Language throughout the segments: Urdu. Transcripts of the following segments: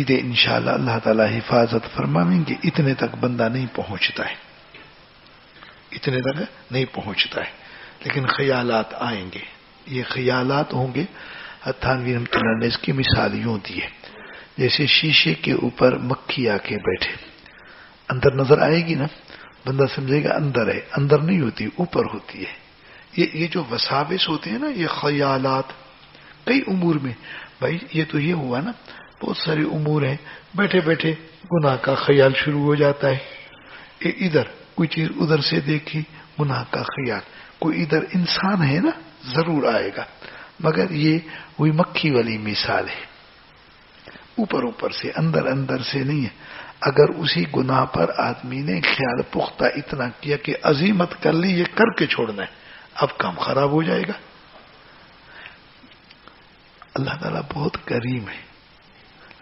امید ہے انشاءاللہ اللہ تعالی حفاظت فرمائیں گے. اتنے تک بندہ نہیں پہنچتا ہے، اتنے تک نہیں پہنچتا ہے، لیکن خیالات آئیں گے. یہ خیالات ہوں گے. تھانوی رحمۃ اللہ نے اس کی مثال یوں دی ہے جیسے شیشے کے اوپر مکھی آ کے بیٹھے، اندر نظر آئے گی نا، بندہ سمجھے گا اندر ہے، اندر نہیں ہوتی، اوپر ہوتی ہے. یہ جو وساوس ہوتے ہیں نا، یہ خیالات کئی امور میں. بھائی یہ تو یہ ہوا نا، بہت سارے امور ہیں، بیٹھے بیٹھے گناہ کا خیال شروع ہو جاتا ہے. ادھر کوئی چیز ادھر سے دیکھی، گناہ کا خیال. کوئی ادھر انسان ہے نا، ضرور آئے گا، مگر یہ وہی مکھی والی مثال ہے، اوپر اوپر سے، اندر اندر سے نہیں ہے. اگر اسی گناہ پر آدمی نے خیال پختہ اتنا کیا کہ عزیمت کر لی یہ کر کے چھوڑنا ہے، اب کام خراب ہو جائے گا. اللہ تعالیٰ بہت کریم ہے.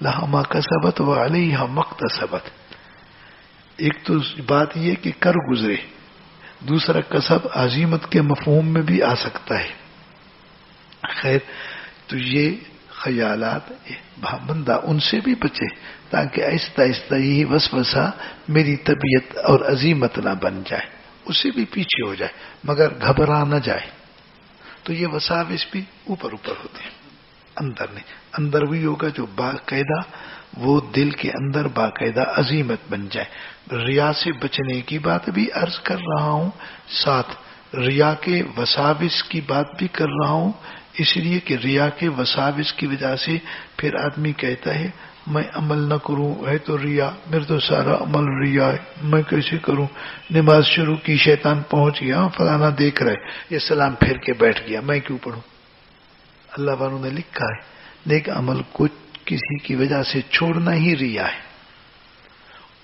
لہا ما کسبت وعلیہا ما اکتسبت. ایک تو بات یہ کہ کر گزرے، دوسرا کسب عزیمت کے مفہوم میں بھی آ سکتا ہے. خیر، تو یہ خیالات بندہ ان سے بھی بچے تاکہ آہستہ آہستہ یہی وسوسہ میری طبیعت اور عزیمت نہ بن جائے، اس سے بھی پیچھے ہو جائے مگر گھبرا نہ جائے. تو یہ وساوس بھی اوپر اوپر ہوتے ہیں، اندر نہیں. اندر وہی ہوگا جو باقاعدہ وہ دل کے اندر باقاعدہ عزیمت بن جائے. ریا سے بچنے کی بات بھی عرض کر رہا ہوں، ساتھ ریا کے وساوس کی بات بھی کر رہا ہوں، اس لیے کہ ریا کے وساوس کی وجہ سے پھر آدمی کہتا ہے میں عمل نہ کروں، ہے تو ریا، میرے تو سارا عمل ریا ہے، میں کیسے کروں؟ نماز شروع کی، شیطان پہنچ گیا، فلانا دیکھ رہا ہے، یہ سلام پھیر کے بیٹھ گیا، میں کیوں پڑھوں؟ اللہ والوں نے لکھا ہے نیک عمل کو کسی کی وجہ سے چھوڑنا ہی ریا ہے،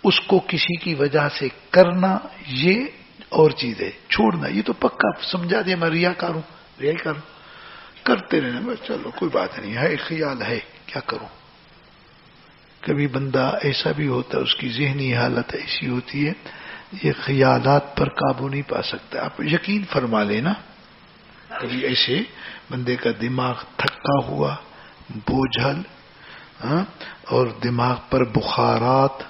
اس کو کسی کی وجہ سے کرنا یہ اور چیز ہے. چھوڑنا یہ تو پکا سمجھا دیا میں ریا کروں، ریا کروں، کرتے رہنا بس، چلو کوئی بات نہیں ہے، خیال ہے کیا کروں. کبھی بندہ ایسا بھی ہوتا ہے، اس کی ذہنی حالت ایسی ہوتی ہے یہ خیالات پر قابو نہیں پا سکتا. آپ یقین فرما لینا، کبھی ایسے بندے کا دماغ تھکا ہوا، بوجھل، اور دماغ پر بخارات،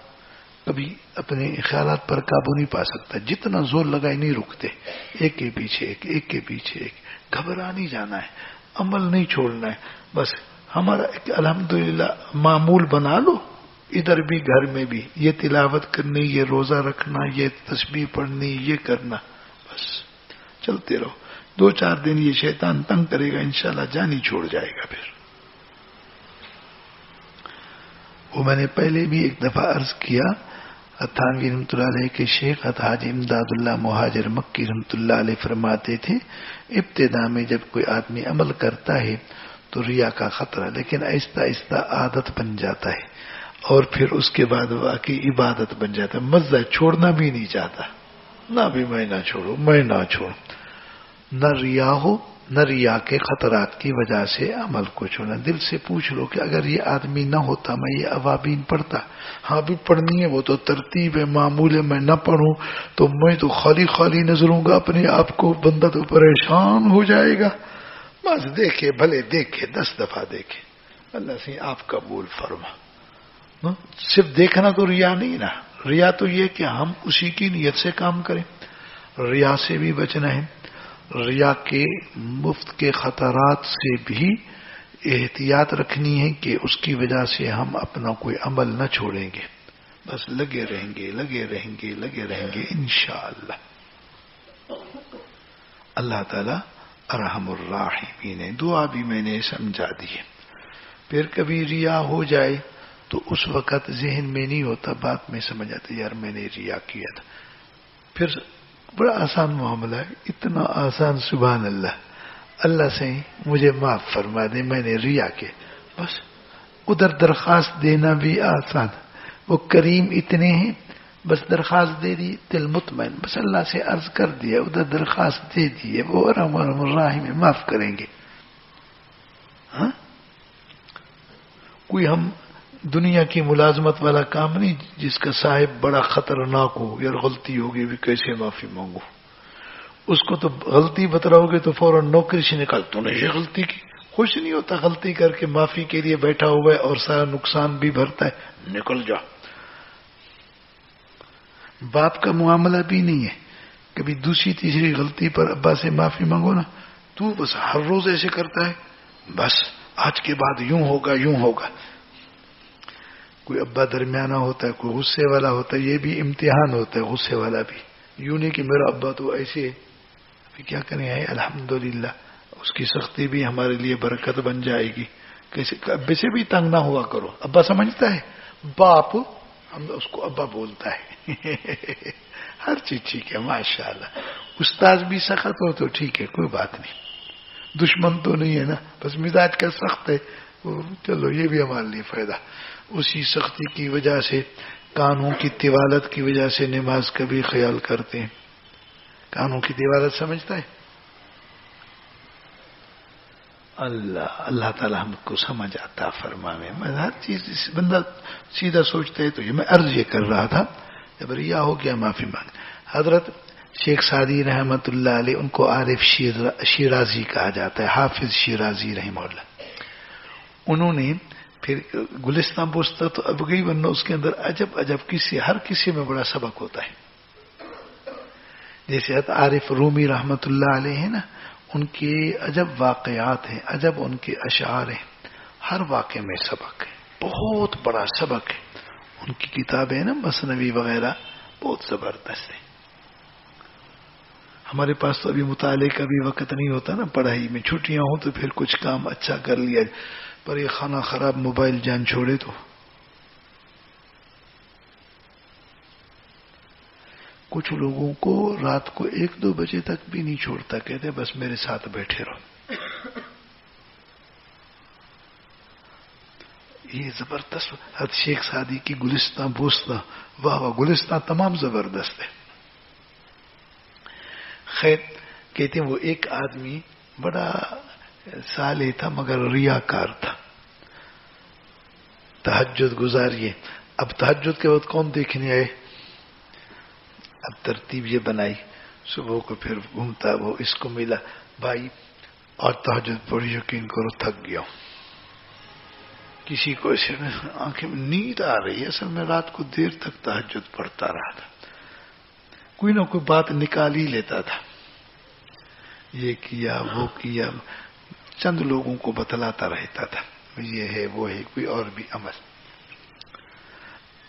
کبھی اپنے خیالات پر قابو نہیں پا سکتا، جتنا زور لگائے نہیں رکتے، ایک کے پیچھے ایک، ایک کے پیچھے ایک. گھبرا نہیں جانا ہے، عمل نہیں چھوڑنا ہے. بس ہمارا الحمدللہ معمول بنا لو، ادھر بھی گھر میں بھی یہ تلاوت کرنی، یہ روزہ رکھنا، یہ تسبیح پڑھنی، یہ کرنا، بس چلتے رہو. 2-4 دن یہ شیطان تنگ کرے گا، انشاءاللہ جان ہی چھوڑ جائے گا. پھر وہ میں نے پہلے بھی ایک دفعہ عرض کیا، تھانوی رحمۃ اللہ علیہ کے شیخ حاجی امداد اللہ مہاجر مکی رحمۃ اللہ علیہ فرماتے تھے ابتدا میں جب کوئی آدمی عمل کرتا ہے تو ریا کا خطرہ، لیکن آہستہ آہستہ عادت بن جاتا ہے اور پھر اس کے بعد واقعی عبادت بن جاتا ہے. مزہ چھوڑنا بھی نہیں چاہتا، نہ بھی میں نہ چھوڑوں، میں نہ چھوڑوں. نہ ریا ہو، نہ ریا کے خطرات کی وجہ سے عمل کو چھوڑنا. دل سے پوچھ لو کہ اگر یہ آدمی نہ ہوتا میں یہ اوابین پڑھتا. ہاں بھی پڑھنی ہے، وہ تو ترتیب ہے، معمول ہے، میں نہ پڑھوں تو میں تو خالی خالی نظروں گا اپنے آپ کو، بندہ تو پریشان ہو جائے گا. بس دیکھے بھلے دیکھے، 10 دفعہ دیکھے، اللہ سے آپ قبول فرما. صرف دیکھنا تو ریا نہیں نا، ریا تو یہ کہ ہم اسی کی نیت سے کام کریں. ریا سے بھی بچنا ہے، ریا کے مفت کے خطرات سے بھی احتیاط رکھنی ہے کہ اس کی وجہ سے ہم اپنا کوئی عمل نہ چھوڑیں گے. بس لگے رہیں گے، لگے رہیں گے، لگے رہیں گے انشاءاللہ. اللہ تعالی ارحم الراحمین ہے. دعا بھی میں نے سمجھا دی ہے. پھر کبھی ریا ہو جائے تو اس وقت ذہن میں نہیں ہوتا، بات میں سمجھ آتا یار میں نے ریا کیا تھا. پھر بڑا آسان معاملہ ہے، اتنا آسان، سبحان اللہ. اللہ سے مجھے معاف فرما دے، میں نے ریا کے. بس ادھر درخواست دینا بھی آسان، وہ کریم اتنے ہیں، بس درخواست دے دی، دل مطمئن، بس اللہ سے عرض کر دیا، ادھر درخواست دے دی، وہ ارحم الراحمین معاف کریں گے. ہاں کوئی ہم دنیا کی ملازمت والا کام نہیں جس کا صاحب بڑا خطرناک ہو، یار غلطی ہوگی بھی کیسے معافی مانگو. اس کو تو غلطی بتلاؤ گے تو فوراً نوکری سے نکال، تو نے یہ غلطی کی، خوش نہیں ہوتا غلطی کر کے معافی کے لیے بیٹھا ہوا ہے اور سارا نقصان بھی بھرتا ہے، نکل جا. باپ کا معاملہ بھی نہیں ہے. کبھی دوسری تیسری غلطی پر ابا سے معافی مانگو نا، تو بس ہر روز ایسے کرتا ہے، بس آج کے بعد یوں ہوگا یوں ہوگا. کوئی ابا درمیانہ ہوتا ہے، کوئی غصے والا ہوتا ہے، یہ بھی امتحان ہوتا ہے غصے والا بھی. یوں نہیں کہ میرا ابا تو ایسے ہے، ابھی کیا کریں. ہے الحمدللہ اس کی سختی بھی ہمارے لیے برکت بن جائے گی. کسی ابے سے بھی تنگ نہ ہوا کرو. ابا سمجھتا ہے، باپ ہم اس کو ابا بولتا ہے. ہر چیز ٹھیک ہے ماشاءاللہ. استاد بھی سخت ہو تو ٹھیک ہے، کوئی بات نہیں، دشمن تو نہیں ہے نا، بس مزاج کا سخت ہے، چلو یہ بھی ہمارے لیے فائدہ. اسی سختی کی وجہ سے، کانوں کی طوالت کی وجہ سے نماز کا بھی خیال کرتے ہیں. کانوں کی طوالت سمجھتا ہے؟ اللہ تعالی ہم کو سمجھ آتا فرماوے. میں ہر چیز بندہ سیدھا سوچتا ہے. تو یہ میں عرض یہ کر رہا تھا، جب ریا ہو گیا معافی مانگ. حضرت شیخ سعدی رحمت اللہ علیہ، ان کو عارف شیرازی کہا جاتا ہے، حافظ شیرازی رحمہ اللہ. انہوں نے پھر گلستان بوستا تو اب گئی، ورنہ اس کے اندر عجب عجب ہر کسی میں بڑا سبق ہوتا ہے. جیسے عارف رومی رحمت اللہ علیہ ہے نا، ان کے عجب واقعات ہیں، عجب ان کے اشعار ہیں. ہر واقعے میں سبق ہے، بہت بڑا سبق ہے. ان کی کتابیں نا مثنوی وغیرہ بہت زبردست ہے. ہمارے پاس تو ابھی مطالعے کا بھی وقت نہیں ہوتا نا، پڑھائی میں چھٹیاں ہوں تو پھر کچھ کام اچھا کر لیا، پر یہ خانہ خراب موبائل جان چھوڑے. تو کچھ لوگوں کو رات کو 1-2 بجے تک بھی نہیں چھوڑتا، کہتے بس میرے ساتھ بیٹھے رہو. یہ زبردست. حضرت شیخ سعدی کی گلستان بوستا، واہ واہ، گلستان تمام زبردست ہے. خیر کہتے ہیں وہ ایک آدمی بڑا صالح تھا مگر ریاکار تھا. تہجد گزاریے. اب تہجد کے وقت کون دیکھنے آئے؟ اب ترتیب یہ بنائی، صبح کو پھر گھومتا، وہ اس کو ملا، بھائی اور تہجد پڑھی، یقین کرو تھک گیا ہوں. کسی کو ایسے آنکھیں میں نیند آ رہی ہے، اصل میں رات کو دیر تک تہجد پڑھتا رہا تھا. کوئی نہ کوئی بات نکال ہی لیتا تھا، یہ کیا وہ کیا، چند لوگوں کو بتلاتا رہتا تھا یہ ہے وہ ہے، کوئی اور بھی عمل.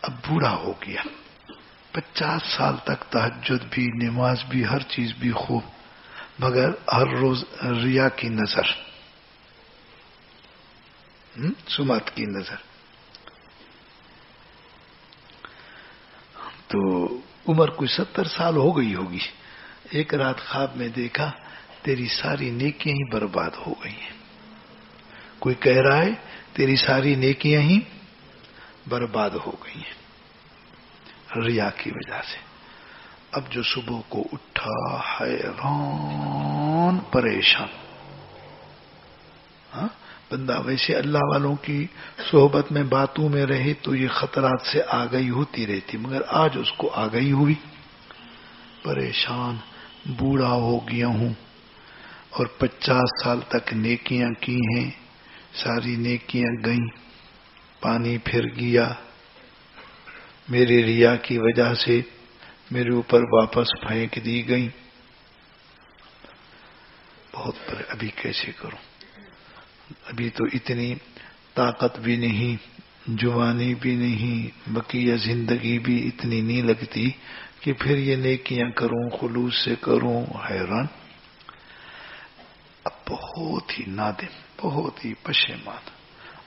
اب بوڑھا ہو گیا، 50 سال تک تہجد بھی، نماز بھی، ہر چیز بھی خوب، مگر ہر روز ریا کی نظر، سمعت کی نظر. تو عمر کوئی 70 سال ہو گئی ہوگی. ایک رات خواب میں دیکھا تیری ساری نیکیاں ہی برباد ہو گئی ہیں. کوئی کہہ رہا ہے تیری ساری نیکیاں ہی برباد ہو گئی ہیں ریا کی وجہ سے. اب جو صبح کو اٹھا حیران پریشان. ہاں بندہ ویسے اللہ والوں کی صحبت میں باتوں میں رہے تو یہ خطرات سے آگاہی ہوتی رہتی، مگر آج اس کو آگاہی ہوئی. پریشان، بوڑھا ہو گیا ہوں اور 50 سال تک نیکیاں کی ہیں، ساری نیکیاں گئیں، پانی پھر گیا، میری ریا کی وجہ سے میرے اوپر واپس پھینک دی گئی. بہت ابھی کیسے کروں؟ ابھی تو اتنی طاقت بھی نہیں، جوانی بھی نہیں، بقیہ زندگی بھی اتنی نہیں لگتی کہ پھر یہ نیکیاں کروں، خلوص سے کروں. حیران. اب بہت ہی نادم، بہت ہی پشیمان،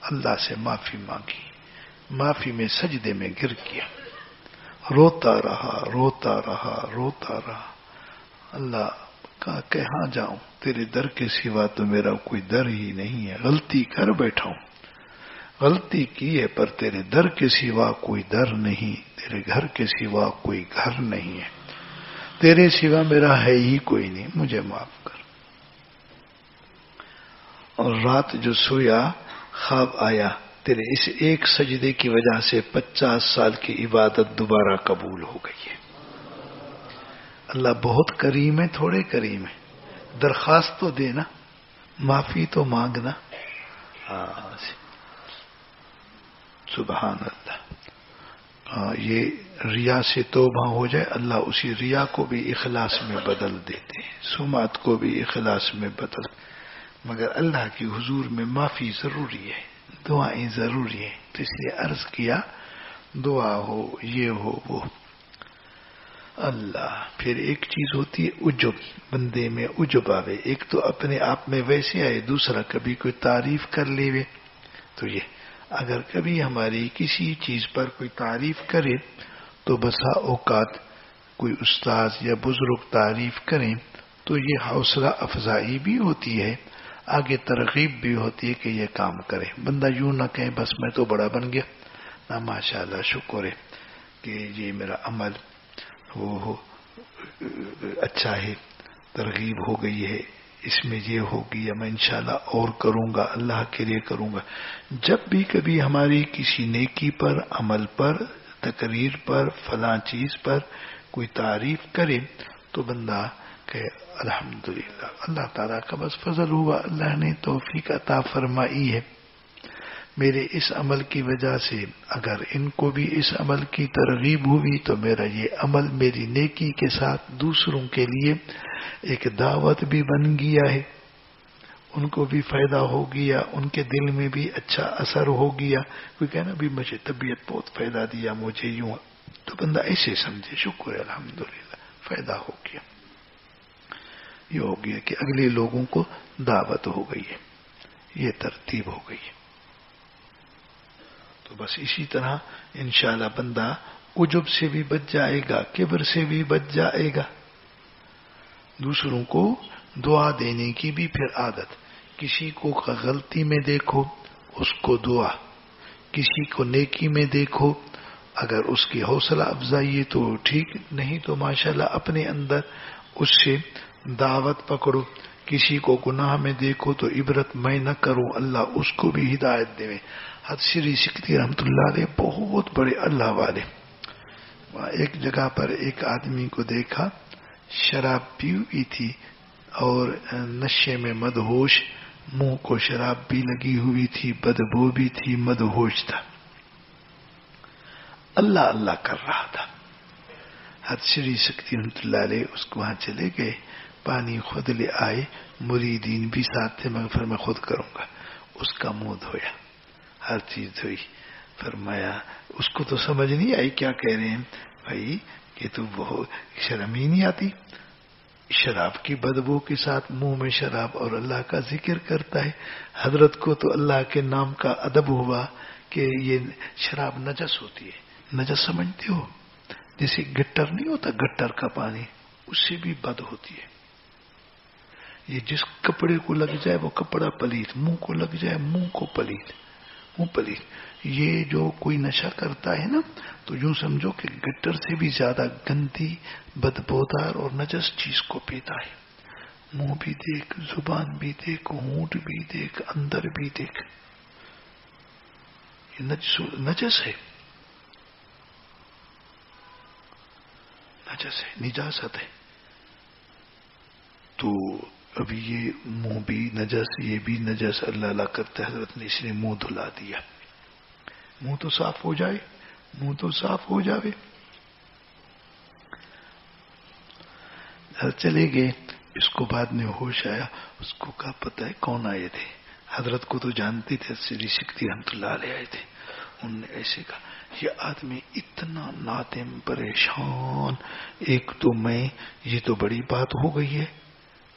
اللہ سے معافی مانگی. معافی میں سجدے میں گر گیا، روتا رہا روتا رہا روتا رہا. اللہ کہاں جاؤں، تیرے در کے سوا تو میرا کوئی در ہی نہیں ہے. غلطی کر بیٹھا ہوں، غلطی کی ہے، پر تیرے در کے سوا کوئی در نہیں، تیرے گھر کے سوا کوئی گھر نہیں ہے، تیرے سوا میرا ہے ہی کوئی نہیں، مجھے معاف کر. اور رات جو سویا خواب آیا تیرے اس ایک سجدے کی وجہ سے 50 سال کی عبادت دوبارہ قبول ہو گئی ہے. اللہ بہت کریم ہے، تھوڑے کریم ہے. درخواست تو دینا، معافی تو مانگنا. ہاں سبحان اللہ. یہ ریا سے توبہ ہو جائے اللہ اسی ریا کو بھی اخلاص میں بدل دیتے ہیں, سمعت کو بھی اخلاص میں بدل. مگر اللہ کی حضور میں معافی ضروری ہے, دعائیں ضروری ہیں, تو اس لیے عرض کیا دعا ہو یہ ہو وہ. اللہ پھر ایک چیز ہوتی ہے عجب, بندے میں عجب آوے. ایک تو اپنے آپ میں ویسے آئے, دوسرا کبھی کوئی تعریف کر لیوے. تو یہ اگر کبھی ہماری کسی چیز پر کوئی تعریف کرے تو بسا اوقات کوئی استاذ یا بزرگ تعریف کریں تو یہ حوصلہ افزائی بھی ہوتی ہے, آگے ترغیب بھی ہوتی ہے کہ یہ کام کرے. بندہ یوں نہ کہے بس میں تو بڑا بن گیا, نہ ماشاء اللہ شکر ہے کہ یہ میرا عمل وہ اچھا ہے, ترغیب ہو گئی ہے, اس میں یہ ہوگی یا میں انشاءاللہ اور کروں گا, اللہ کے لیے کروں گا. جب بھی کبھی ہماری کسی نیکی پر, عمل پر, تقریر پر, فلاں چیز پر کوئی تعریف کرے تو بندہ کہ الحمدللہ اللہ تعالیٰ کا بس فضل ہوا, اللہ نے توفیق عطا فرمائی ہے میرے اس عمل کی وجہ سے. اگر ان کو بھی اس عمل کی ترغیب ہوئی تو میرا یہ عمل میری نیکی کے ساتھ دوسروں کے لیے ایک دعوت بھی بن گیا ہے, ان کو بھی فائدہ ہو گیا, ان کے دل میں بھی اچھا اثر ہو گیا. کوئی کہنا بھی مجھے طبیعت بہت فائدہ دیا, مجھے یوں, تو بندہ ایسے سمجھے شکر ہے الحمدللہ فائدہ ہو گیا. یہ ہو گیا کہ اگلے لوگوں کو دعوت ہو گئی ہے, یہ ترتیب ہو گئی ہے. تو بس اسی طرح انشاءاللہ بندہ عجب سے بھی بچ جائے گا, کبر سے بھی بچ جائے گا. دوسروں کو دعا دینے کی بھی پھر عادت, کسی کو غلطی میں دیکھو اس کو دعا, کسی کو نیکی میں دیکھو اگر اس کی حوصلہ افزائی ہے تو ٹھیک, نہیں تو ماشاءاللہ اپنے اندر اس سے دعوت پکڑو. کسی کو گناہ میں دیکھو تو عبرت میں نہ کروں, اللہ اس کو بھی ہدایت دے. حضرت شری سکھتی رحمت اللہ علیہ بہت بڑے اللہ والے, ایک جگہ پر ایک آدمی کو دیکھا شراب پی ہوئی تھی اور نشے میں مدہوش, منہ کو شراب بھی لگی ہوئی تھی, بدبو بھی تھی, مدہوش تھا, اللہ اللہ کر رہا تھا. حضرت شری سکھتی رحمت اللہ علیہ اس کو وہاں چلے گئے, پانی خود لے آئے, مریدین بھی ساتھ تھے مگر میں خود کروں گا. اس کا منہ دھویا, ہر چیز دھوئی. فرمایا اس کو تو سمجھ نہیں آئی کیا کہہ رہے ہیں بھائی, کہ تو بہت شرم ہی نہیں آتی, شراب کی بدبو کے ساتھ منہ میں شراب اور اللہ کا ذکر کرتا ہے. حضرت کو تو اللہ کے نام کا ادب ہوا کہ یہ شراب نجس ہوتی ہے. نجس سمجھتے ہو جیسے گٹر نہیں ہوتا, گٹر کا پانی, اس سے بھی بد ہوتی ہے. یہ جس کپڑے کو لگ جائے وہ کپڑا پلیت, منہ کو لگ جائے منہ کو پلیت, منہ پلیت. یہ جو کوئی نشہ کرتا ہے نا تو یوں سمجھو کہ گٹر سے بھی زیادہ گندی, بدبودار اور نجس چیز کو پیتا ہے. منہ بھی دیکھ, زبان بھی دیکھ, ہونٹ بھی دیکھ, اندر بھی دیکھ, یہ نجس ہے, نجس ہے, نجاست ہے. تو ابھی یہ منہ بھی نجس, یہ بھی نجس, اللہ اللہ کرتے حضرت نے اس نے منہ دھلا دیا. منہ تو صاف ہو جائے, منہ تو صاف ہو جاوے. چلے گئے, اس کو بعد میں ہوش آیا, اس کو کیا پتہ ہے کون آئے تھے. حضرت کو تو جانتے تھے, شری سکھتی رحمت اللہ علیہ آئے تھے. انہوں نے ایسے کہا یہ آدمی اتنا نادم پریشان, ایک تو میں, یہ تو بڑی بات ہو گئی ہے,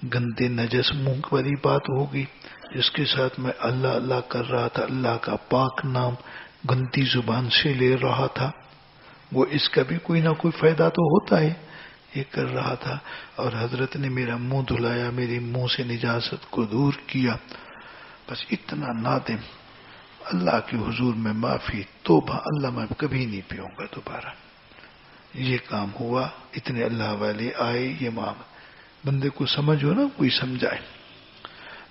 گندے نجس منہ والی بات ہوگی, جس کے ساتھ میں اللہ اللہ کر رہا تھا, اللہ کا پاک نام گندی زبان سے لے رہا تھا, وہ اس کا بھی کوئی نہ کوئی فائدہ تو ہوتا ہے, یہ کر رہا تھا. اور حضرت نے میرا منہ دھلایا, میرے منہ سے نجاست کو دور کیا. بس اتنا نادم, اللہ کے حضور میں معافی, توبہ, اللہ میں کبھی نہیں پیوں گا دوبارہ. یہ کام ہوا, اتنے اللہ والے آئے, یہ معاملہ بندے کو سمجھ ہو نا, کوئی سمجھائے.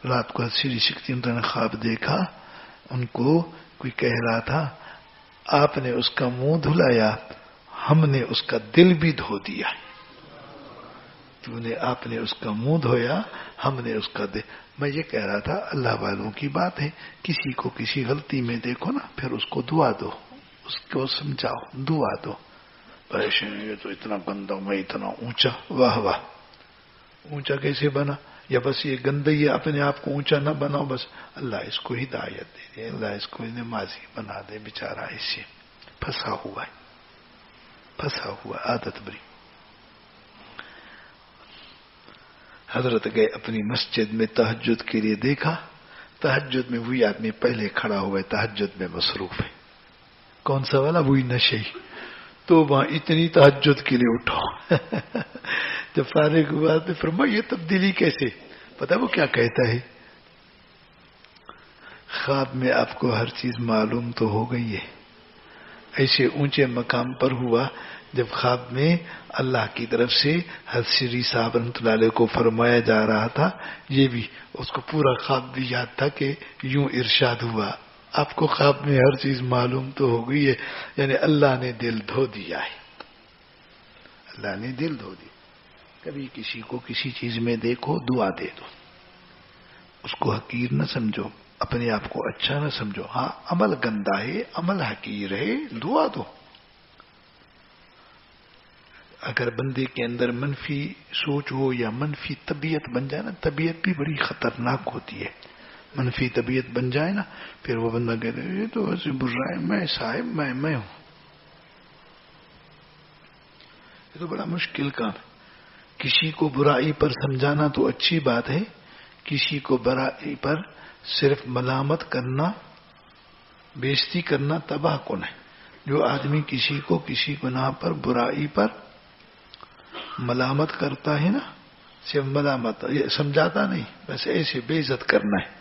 رات کو شری سکھتی نے خواب دیکھا, ان کو کوئی کہہ رہا تھا آپ نے اس کا منہ دھلایا, ہم نے اس کا دل بھی دھو دیا. آپ نے اس کا منہ دھویا، ہم نے اس کا میں یہ کہہ رہا تھا اللہ والوں کی بات ہے، کسی کو کسی غلطی میں دیکھو نا، پھر اس کو دعا دو، اس کو سمجھاؤ، دعا دو. یہ تو اتنا گندا، میں اتنا اونچا، واہ واہ، اونچا کیسے بنا؟ یا بس یہ گندگی اپنے آپ کو اونچا نہ بناؤ، بس اللہ اس کو ہدایت دے دے، اللہ اس کو نمازی بنا دے، بیچارہ اس سے پھنسا ہوا ہے، پھنسا ہوا عادت بری. حضرت گئے اپنی مسجد میں تہجد کے لیے، دیکھا تہجد میں وہی آدمی پہلے کھڑا ہوا ہے، تہجد میں مصروف ہے. کون سا والا؟ وہی نشئی. تو وہاں اتنی تہجد کے لیے اٹھو. جب فارغ ہوا تو فرمایا یہ تبدیلی کیسے؟ پتہ وہ کیا کہتا ہے؟ خواب میں آپ کو ہر چیز معلوم تو ہو گئی ہے. ایسے اونچے مقام پر ہوا جب خواب میں اللہ کی طرف سے حضرت شری صاحب رحمۃ اللہ علیہ کو فرمایا جا رہا تھا، یہ بھی اس کو پورا خواب بھی یاد تھا کہ یوں ارشاد ہوا، آپ کو خواب میں ہر چیز معلوم تو ہو گئی ہے، یعنی اللہ نے دل دھو دیا ہے، اللہ نے دل دھو دیا. کبھی کسی کو کسی چیز میں دیکھو، دعا دے دو، اس کو حقیر نہ سمجھو، اپنے آپ کو اچھا نہ سمجھو. ہاں عمل گندا ہے، عمل حقیر ہے، دعا دو. اگر بندے کے اندر منفی سوچ ہو یا منفی طبیعت بن جائے نا، طبیعت بھی بڑی خطرناک ہوتی ہے. منفی طبیعت بن جائے نا، پھر وہ بندہ کہتے ہیں یہ تو ایسے برا ہے، میں صاحب میں ہوں. یہ تو بڑا مشکل کام ہے. کسی کو برائی پر سمجھانا تو اچھی بات ہے، کسی کو برائی پر صرف ملامت کرنا، بےزتی کرنا تباہ کن ہے. جو آدمی کسی کو کسی گناہ پر، برائی پر ملامت کرتا ہے نا، صرف ملامت، سمجھاتا نہیں، بس ایسے بے عزت کرنا ہے.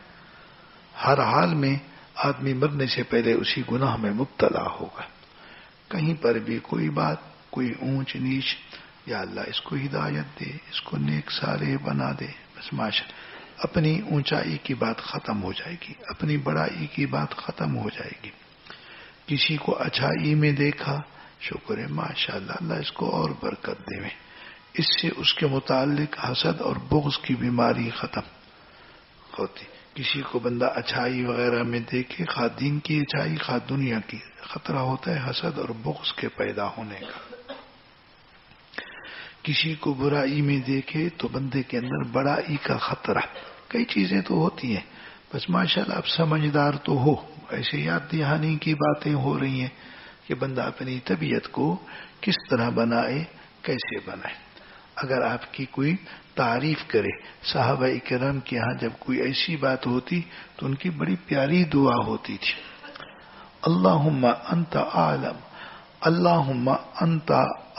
ہر حال میں آدمی مرنے سے پہلے اسی گناہ میں مبتلا ہوگا. کہیں پر بھی کوئی بات، کوئی اونچ نیچ، یا اللہ اس کو ہدایت دے، اس کو نیک صالح بنا دے، بس ماشاء اپنی اونچائی کی بات ختم ہو جائے گی، اپنی بڑائی کی بات ختم ہو جائے گی. کسی کو اچھائی میں دیکھا، شکر ہے ماشاء اللہ، اللہ اس کو اور برکت دے. اس سے اس کے متعلق حسد اور بغض کی بیماری ختم ہوتی. کسی کو بندہ اچھائی وغیرہ میں دیکھے، خواہ دین کی اچھائی خواہ دنیا کی، خطرہ ہوتا ہے حسد اور بغض کے پیدا ہونے کا. کسی کو برائی میں دیکھے تو بندے کے اندر بڑائی کا خطرہ. کئی چیزیں تو ہوتی ہیں، بس ماشاءاللہ آپ سمجھدار تو ہو. ایسے یاد دہانی کی باتیں ہو رہی ہیں کہ بندہ اپنی طبیعت کو کس طرح بنائے، کیسے بنائے. اگر آپ کی کوئی تعریف کرے، صحابہ کرام کے ہاں جب کوئی ایسی بات ہوتی تو ان کی بڑی پیاری دعا ہوتی تھی، اللہم انت عالم، اللہم انت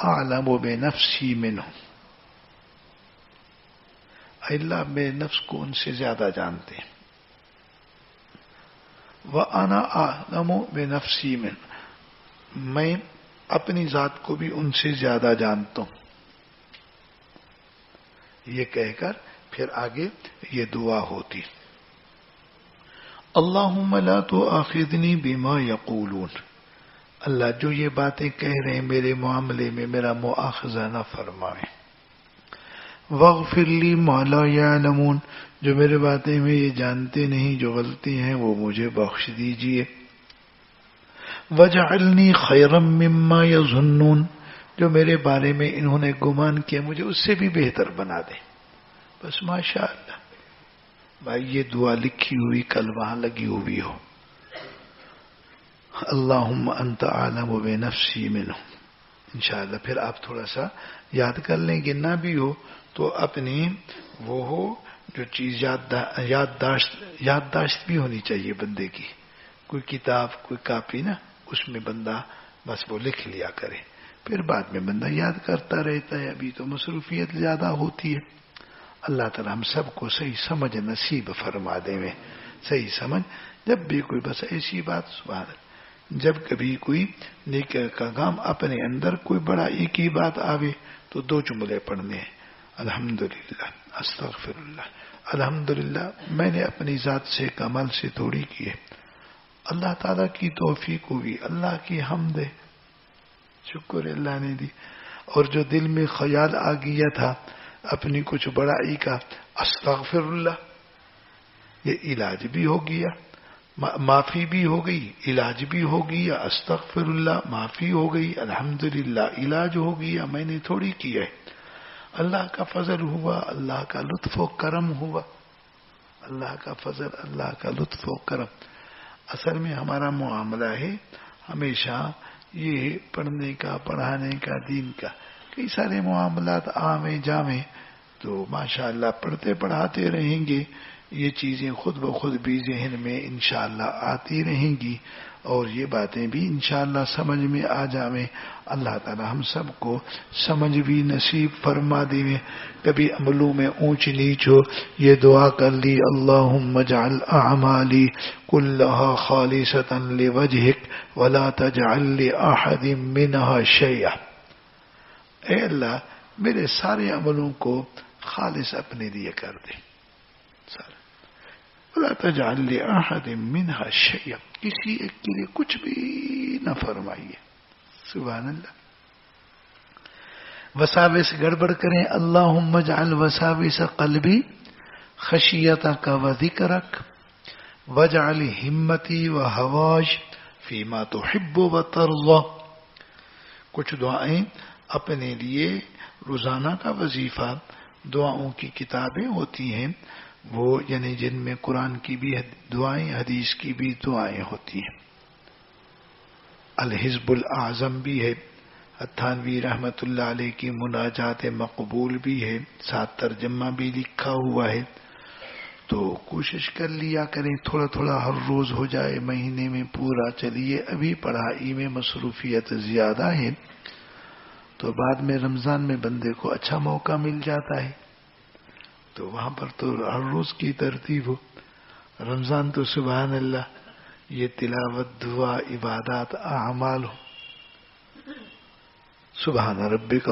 اعلم بنفسی منہم. اللہ میرے نفس کو ان سے زیادہ جانتے ہیں. وَأَنَا أَعْلَمُ بِنَفْسِي مِنْهُمْ، میں اپنی ذات کو بھی ان سے زیادہ جانتا ہوں. یہ کہہ کر پھر آگے یہ دعا ہوتی، اللہم لا تؤاخذنی بما یقولون، اللہ جو یہ باتیں کہہ رہے ہیں میرے معاملے میں میرا مؤاخذہ نہ فرمائیں. واغفر لی ما لا یعلمون، جو میرے باتیں میں یہ جانتے نہیں، جو غلطی ہیں وہ مجھے بخش دیجئے. وجعلنی خیرا مما یظنون، جو میرے بارے میں انہوں نے گمان کیا مجھے اس سے بھی بہتر بنا دے. بس ماشاء اللہ. بھائی یہ دعا لکھی ہوئی کل وہاں لگی ہوئی ہو، اللہم انت اعلم بنفسی منہم. انشاءاللہ پھر آپ تھوڑا سا یاد کر لیں گے، نہ بھی ہو تو اپنی وہ ہو جو چیز یادداشت بھی ہونی چاہیے بندے کی. کوئی کتاب، کوئی کاپی نا، اس میں بندہ بس وہ لکھ لیا کرے، پھر بعد میں بندہ یاد کرتا رہتا ہے. ابھی تو مصروفیت زیادہ ہوتی ہے. اللہ تعالی ہم سب کو صحیح سمجھ نصیب فرما دے. میں صحیح سمجھ، جب بھی کوئی بس ایسی بات، سبحان اللہ، جب کبھی کوئی نیک کا کام اپنے اندر کوئی بڑائی کی بات آوے تو دو جملے پڑھنے ہیں، الحمدللہ، استغفر اللہ. الحمدللہ میں نے اپنی ذات سے کمال سے تھوڑی کی ہے، اللہ تعالیٰ کی توفیق ہوئی، اللہ کی حمد ہے، شکر اللہ نے دی. اور جو دل میں خیال آ گیا تھا اپنی کچھ بڑائی کا استغفر اللہ، یہ علاج بھی ہو گیا، معافی بھی ہو گئی، علاج بھی ہو گیا، استغفر اللہ معافی ہو گئی، الحمدللہ علاج ہو گیا، میں نے تھوڑی کیا ہے، اللہ کا فضل ہوا، اللہ کا لطف و کرم ہوا، اللہ کا فضل، اللہ کا لطف و کرم۔ اصل میں ہمارا معاملہ ہے ہمیشہ یہ پڑھنے کا، پڑھانے کا، دین کا، کئی سارے معاملات عام جامع، تو ماشاءاللہ پڑھتے پڑھاتے رہیں گے، یہ چیزیں خود بخود بھی ذہن میں انشاءاللہ آتی رہیں گی، اور یہ باتیں بھی انشاءاللہ سمجھ میں آ جاویں۔ اللہ تعالی ہم سب کو سمجھ بھی نصیب فرما دے۔ کبھی عملوں میں اونچ نیچ ہو، یہ دعا کر لی، اللہم اجعل اعمالی کلھا خالصۃ لوجہک ولا تجعل لأحد منھا شیئا۔ اے اللہ میرے سارے عملوں کو خالص اپنے لیے کر دے، ولا تجعل لأحد منھا شیئا، کسی ایک کے لیے کچھ بھی نہ فرمائیے۔ سبحان اللہ۔ وساوس گڑبڑ کریں، اللہم اجعل وساوس قلبی خشیتک و ذکرک واجعل ہمتی و ہواج فیما تحب و ترضی۔ کچھ دعائیں اپنے لیے روزانہ کا وظیفہ، دعاؤں کی کتابیں ہوتی ہیں، وہ یعنی جن میں قرآن کی بھی دعائیں، حدیث کی بھی دعائیں ہوتی ہیں۔ الحزب الاعظم بھی ہے، تھانوی رحمت اللہ علیہ کی مناجات مقبول بھی ہے، ساتھ ترجمہ بھی لکھا ہوا ہے، تو کوشش کر لیا کریں، تھوڑا تھوڑا ہر روز ہو جائے، مہینے میں پورا چلیے۔ ابھی پڑھائی میں مصروفیت زیادہ ہے، تو بعد میں رمضان میں بندے کو اچھا موقع مل جاتا ہے، تو وہاں پر تو ہر روز کی ترتیب ہو۔ رمضان تو سبحان اللہ یہ تلاوت، دعا، عبادات، اعمال ہو۔ سبحان ربک